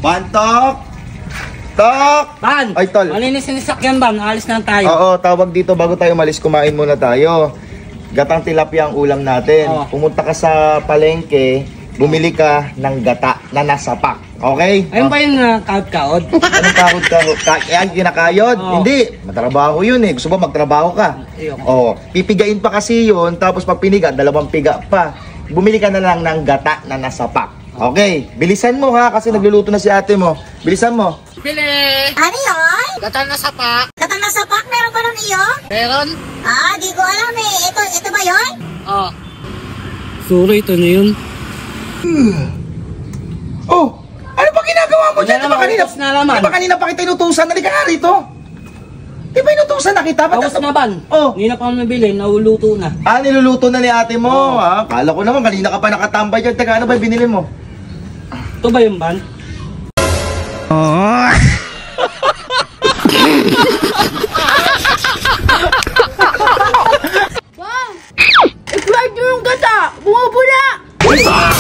Bantok! Tok! Ban! Ay, tol. Malinis yung sakyan, Ban. Alis na tayo. Oo, tawag dito bago tayo malis, kumain muna tayo. Gatang tilapia ang ulam natin. Oo. Pumunta ka sa palengke, bumili ka ng gata na nasa pack. Okay? Ayun ba yung kaod-kaod? Anong kahod-kahod? Yan, kinakayod? Oo. Hindi. Matrabaho yun eh. Gusto ba magtrabaho ka? Ayoko. Oo. Pipigain pa kasi yun, tapos pag piniga, 2 piga pa. Bumili ka na lang ng gata na nasa pack. Okay, bilisan mo ha, kasi nagluluto na si ate mo. Bilisan mo. Pili! Ano yun? Gata na sapak. Katang nasa pack, meron ba nun iyo? Meron? Di ko alam eh. Ito ba yun? Oo. Sorry, ito na yun. Oh, ano pa ginagawa mo dyan? Wala Di ba naman, kanina, ubos na naman. di ba kanina pa kita inutusan? Halika nga rito. Di ba inutusan na kita? Ba't Tapos na, Ban. Oh. Hindi na pa nabili, nauluto na. Niluluto na ni ate mo. Oo. Kala ko naman, kanina ka pa nakatambay dyan. Teka, ano ba yung binili mo? Ito ba yung Ban? Wow! I-flight nyo yung gata! Bumubula! Ah!